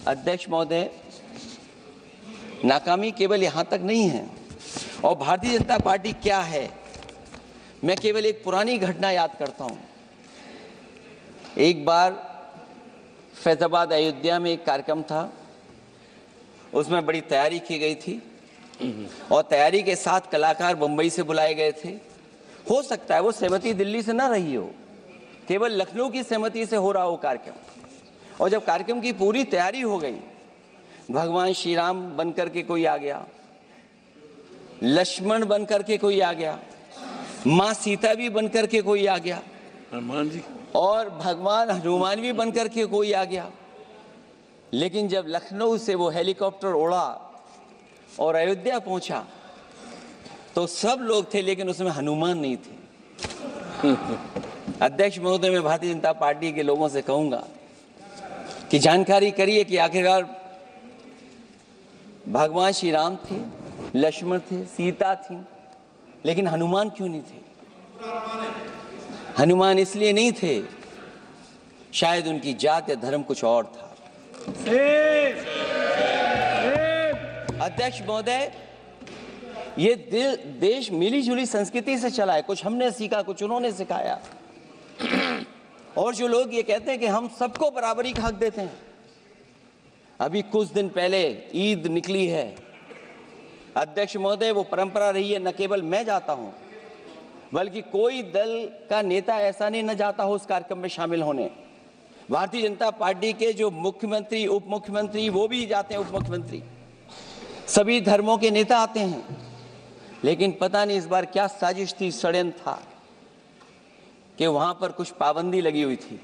अध्यक्ष महोदय, नाकामी केवल यहाँ तक नहीं है। और भारतीय जनता पार्टी क्या है, मैं केवल एक पुरानी घटना याद करता हूँ। एक बार फैजाबाद अयोध्या में एक कार्यक्रम था, उसमें बड़ी तैयारी की गई थी और तैयारी के साथ कलाकार मुंबई से बुलाए गए थे। हो सकता है वो सहमति दिल्ली से ना रही हो, केवल लखनऊ की सहमति से हो रहा हो कार्यक्रम। और जब कार्यक्रम की पूरी तैयारी हो गई, भगवान श्री राम बनकर के कोई आ गया, लक्ष्मण बनकर के कोई आ गया, माँ सीता भी बनकर के कोई आ गया, हनुमान जी, और भगवान हनुमान भी बनकर के कोई आ गया। लेकिन जब लखनऊ से वो हेलीकॉप्टर उड़ा और अयोध्या पहुंचा तो सब लोग थे, लेकिन उसमें हनुमान नहीं थे। अध्यक्ष महोदय, मैं भारतीय जनता पार्टी के लोगों से कहूंगा कि जानकारी करिए कि आखिरकार भगवान श्री राम थे, लक्ष्मण थे, सीता थी, लेकिन हनुमान क्यों नहीं थे? हनुमान इसलिए नहीं थे, शायद उनकी जात या धर्म कुछ और था। अध्यक्ष महोदय, ये देश मिली जुली संस्कृति से चला है। कुछ हमने सीखा, कुछ उन्होंने सिखाया। और जो लोग ये कहते हैं कि हम सबको बराबरी का हक देते हैं, अभी कुछ दिन पहले ईद निकली है। अध्यक्ष महोदय, वो परंपरा रही है, न केवल मैं जाता हूं, बल्कि कोई दल का नेता ऐसा नहीं न जाता हो उस कार्यक्रम में शामिल होने। भारतीय जनता पार्टी के जो मुख्यमंत्री, उप मुख्यमंत्री, वो भी जाते हैं, उप मुख्यमंत्री, सभी धर्मों के नेता आते हैं। लेकिन पता नहीं इस बार क्या साजिश थी, षड्यंत्र था कि वहां पर कुछ पाबंदी लगी हुई थी।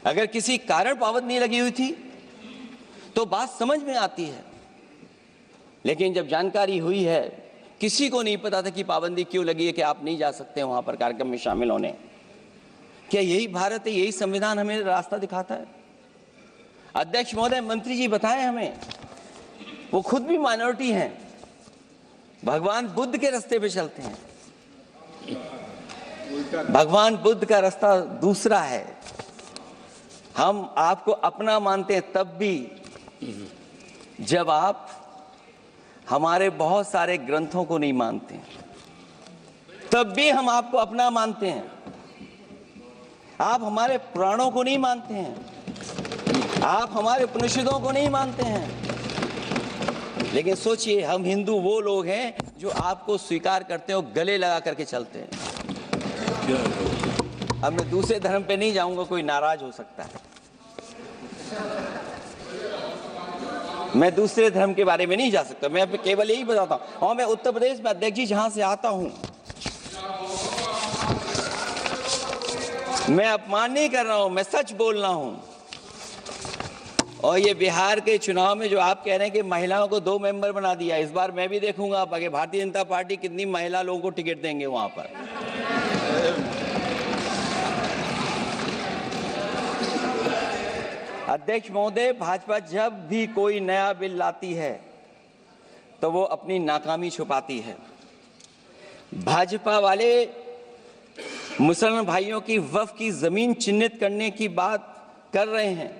अगर किसी कारण पाबंदी लगी हुई थी तो बात समझ में आती है, लेकिन जब जानकारी हुई है, किसी को नहीं पता था कि पाबंदी क्यों लगी है कि आप नहीं जा सकते वहां पर कार्यक्रम में शामिल होने। क्या यही भारत है, यही संविधान हमें रास्ता दिखाता है? अध्यक्ष महोदय, मंत्री जी बताएं हमें, वो खुद भी माइनॉरिटी हैं, भगवान बुद्ध के रास्ते पे चलते हैं। भगवान बुद्ध का रास्ता दूसरा है। हम आपको अपना मानते हैं तब भी जब आप हमारे बहुत सारे ग्रंथों को नहीं मानते हैं, तब भी हम आपको अपना मानते हैं। आप हमारे पुराणों को नहीं मानते हैं, आप हमारे उपनिषदों को नहीं मानते हैं। लेकिन सोचिए, हम हिंदू वो लोग हैं जो आपको स्वीकार करते हैं और गले लगा करके चलते हैं। अब मैं दूसरे धर्म पे नहीं जाऊंगा, कोई नाराज हो सकता है। मैं दूसरे धर्म के बारे में नहीं जा सकता, मैं केवल यही बताता हूं। और मैं उत्तर प्रदेश में, अध्यक्ष जी, जहां से आता हूं, मैं अपमान नहीं कर रहा हूं, मैं सच बोल रहा हूं। और ये बिहार के चुनाव में जो आप कह रहे हैं कि महिलाओं को 2 मेंबर बना दिया, इस बार मैं भी देखूंगा आप आगे भारतीय जनता पार्टी कितनी महिला लोगों को टिकट देंगे वहां पर। अध्यक्ष महोदय, भाजपा जब भी कोई नया बिल लाती है तो वो अपनी नाकामी छुपाती है। भाजपा वाले मुसलमान भाइयों की वक्फ की जमीन चिन्हित करने की बात कर रहे हैं,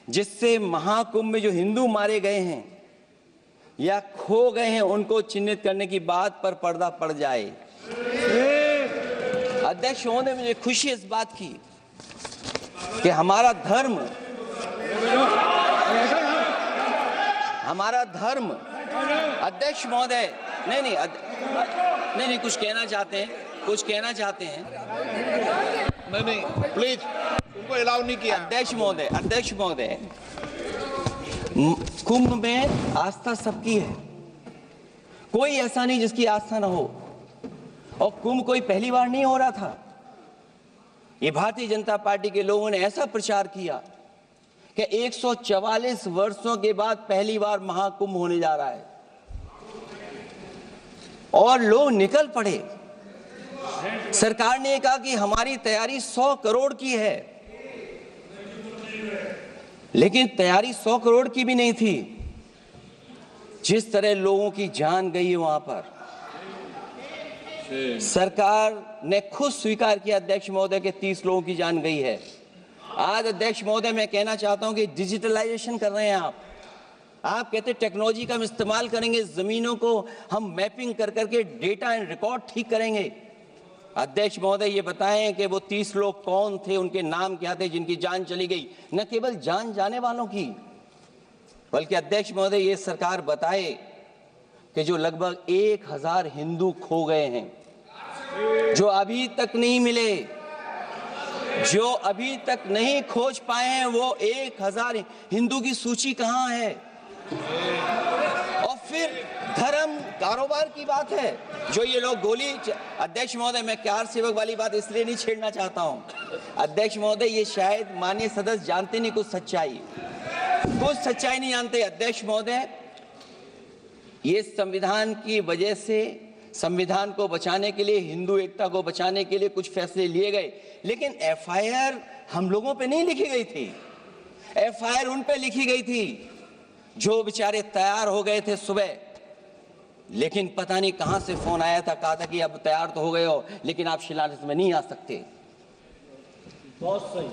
जिससे महाकुंभ में जो हिंदू मारे गए हैं या खो गए हैं, उनको चिन्हित करने की बात पर पर्दा पड़ जाए। अध्यक्ष महोदय, मुझे खुशी इस बात की कि हमारा धर्म अध्यक्ष महोदय, नहीं, कुछ कहना चाहते हैं। नहीं, प्लीज, उनको अलाउ नहीं किया। अध्यक्ष महोदय, कुंभ में आस्था सबकी है, कोई ऐसा नहीं जिसकी आस्था ना हो। और कुंभ कोई पहली बार नहीं हो रहा था। ये भारतीय जनता पार्टी के लोगों ने ऐसा प्रचार किया कि 144 वर्षों के बाद पहली बार महाकुंभ होने जा रहा है, और लोग निकल पड़े। सरकार ने कहा कि हमारी तैयारी 100 करोड़ की है, लेकिन तैयारी 100 करोड़ की भी नहीं थी। जिस तरह लोगों की जान गई है वहां पर, सरकार ने खुद स्वीकार किया, अध्यक्ष महोदय, के 30 लोगों की जान गई है। आज अध्यक्ष महोदय मैं कहना चाहता हूं कि डिजिटलाइजेशन कर रहे हैं आप कहते हैं टेक्नोलॉजी का हम इस्तेमाल करेंगे, जमीनों को हम मैपिंग कर करके डेटा एंड रिकॉर्ड ठीक करेंगे। अध्यक्ष महोदय ये बताएं कि वो 30 लोग कौन थे, उनके नाम क्या थे जिनकी जान चली गई, न केवल जान जाने वालों की, बल्कि अध्यक्ष महोदय ये सरकार बताए कि जो लगभग 1000 हिंदू खो गए हैं, जो अभी तक नहीं मिले, जो अभी तक नहीं खोज पाए हैं, वो 1000 हिंदू की सूची कहां है? और फिर धर्म कारोबार की बात है, जो ये लोग गोली। अध्यक्ष महोदय मैं कार सेवक वाली बात इसलिए नहीं छेड़ना चाहता हूं, अध्यक्ष महोदय ये शायद माननीय सदस्य जानते नहीं कुछ सच्चाई नहीं जानते। अध्यक्ष महोदय ये संविधान की वजह से, संविधान को बचाने के लिए, हिंदू एकता को बचाने के लिए कुछ फैसले लिए गए, लेकिन एफआईआर हम लोगों पे नहीं लिखी गई थी, एफआईआर उन पे लिखी गई थी जो बेचारे तैयार हो गए थे सुबह, लेकिन पता नहीं कहां से फोन आया था, कहा था कि अब तैयार तो हो गए हो लेकिन आप शिलान्यास में नहीं आ सकते। बहुत सही।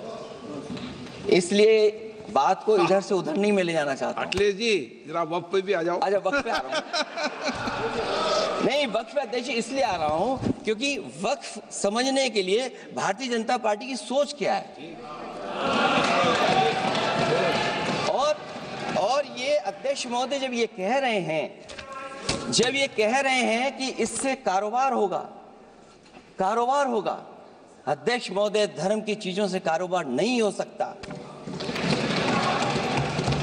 इसलिए बात को इधर से उधर नहीं में ले जाना चाहता। अखिलेश जी जरा वक्त पे भी आ जाओ। अच्छा वक्त पे आ रहा हूं। नहीं, वक्त पे अध्यक्ष इसलिए आ रहा हूं क्योंकि वक्त समझने के लिए भारतीय जनता पार्टी की सोच क्या है। और ये अध्यक्ष महोदय जब ये कह रहे हैं कि इससे कारोबार होगा, अध्यक्ष महोदय धर्म की चीजों से कारोबार नहीं हो सकता।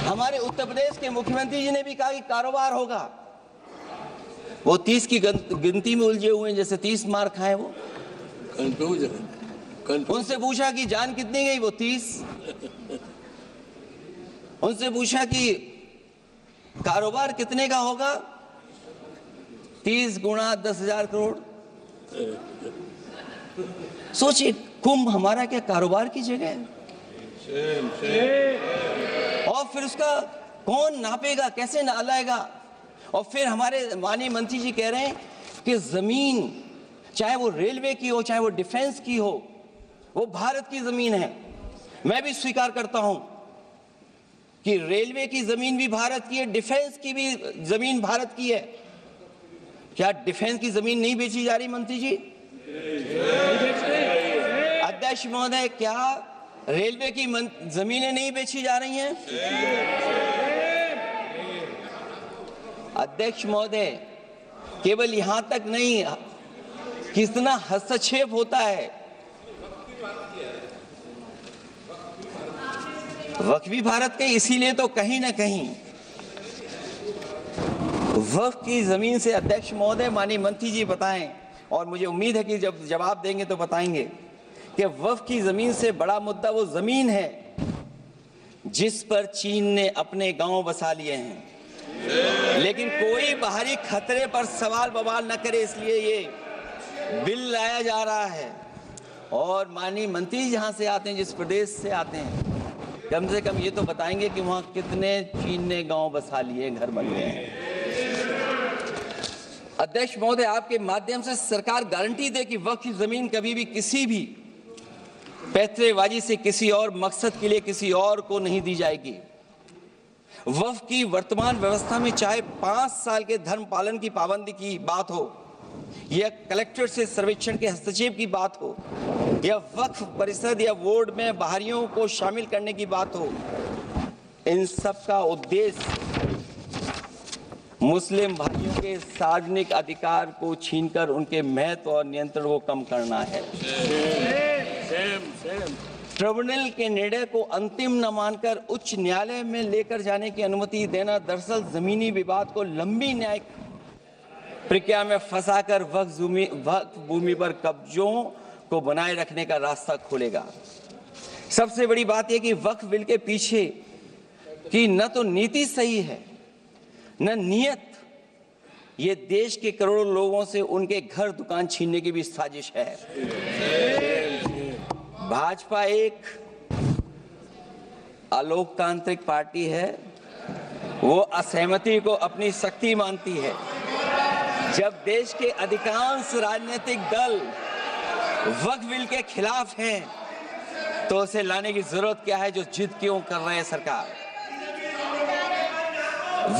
हमारे उत्तर प्रदेश के मुख्यमंत्री जी ने भी कहा कि कारोबार होगा। वो 30 की गिनती में उलझे हुए हैं, जैसे 30 मार खाए वो। उनसे पूछा कि जान कितनी गई, वो 30। उनसे पूछा कि कारोबार कितने का होगा, 30 गुणा 10,000 करोड़। सोचिए, कुंभ हमारा क्या कारोबार की जगह है? और फिर उसका कौन नापेगा, कैसे नालाएगा? और फिर हमारे माननीय मंत्री जी कह रहे हैं कि जमीन चाहे वो रेलवे की हो, चाहे वो डिफेंस की हो, वो भारत की जमीन है। मैं भी स्वीकार करता हूं कि रेलवे की जमीन भी भारत की है, डिफेंस की भी जमीन भारत की है। क्या डिफेंस की जमीन नहीं बेची जा रही मंत्री जी? अध्यक्ष महोदय, क्या रेलवे की जमीनें नहीं बेची जा रही हैं? अध्यक्ष महोदय, केवल यहां तक नहीं, कितना हस्तक्षेप होता है। वक्फ भी भारत के, इसीलिए तो कहीं ना कहीं वक्फ की जमीन से, अध्यक्ष महोदय माननीय मंत्री जी बताएं, और मुझे उम्मीद है कि जब जवाब देंगे तो बताएंगे कि वक्फ की जमीन से बड़ा मुद्दा वो जमीन है जिस पर चीन ने अपने गांव बसा लिए हैं, लेकिन कोई बाहरी खतरे पर सवाल बवाल न करे, इसलिए ये बिल लाया जा रहा है। और माननीय मंत्री जहां से आते हैं, जिस प्रदेश से आते हैं, कम से कम ये तो बताएंगे कि वहां कितने चीन ने गांव बसा लिए, घर बन गए हैं। अध्यक्ष महोदय, आपके माध्यम से सरकार गारंटी दे कि वक्फ की जमीन कभी भी किसी भी पैतरेबाजी से किसी और मकसद के लिए किसी और को नहीं दी जाएगी। वक्फ की वर्तमान व्यवस्था में चाहे 5 साल के धर्म पालन की पाबंदी की बात हो, या कलेक्टर से सर्वेक्षण के हस्तक्षेप की बात हो, या वक्फ परिषद या बोर्ड में बाहरियों को शामिल करने की बात हो, इन सब का उद्देश्य मुस्लिम भाइयों के सार्वजनिक अधिकार को छीनकर उनके महत्व और नियंत्रण को कम करना है। ट्रिब्यूनल के निर्णय को अंतिम न मानकर उच्च न्यायालय में लेकर जाने की अनुमति देना दरअसल जमीनी विवाद को लंबी न्यायिक प्रक्रिया में फंसाकर वक्फ भूमि पर कब्जों को बनाए रखने का रास्ता खोलेगा। सबसे बड़ी बात यह कि वक्फ बिल के पीछे की न तो नीति सही है, न नियत। ये देश के करोड़ों लोगों से उनके घर दुकान छीनने की भी साजिश है। भाजपा एक अलोकतांत्रिक पार्टी है, वो असहमति को अपनी शक्ति मानती है। जब देश के अधिकांश राजनीतिक दल वक्फ बिल के खिलाफ हैं, तो उसे लाने की जरूरत क्या है जो जिद क्यों कर रहे हैं सरकार?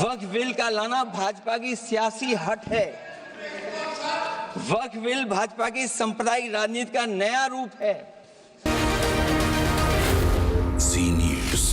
वक्फ बिल का लाना भाजपा की सियासी हट है। वक्फ बिल भाजपा की सांप्रदायिक राजनीति का नया रूप है। जी न्यूज़।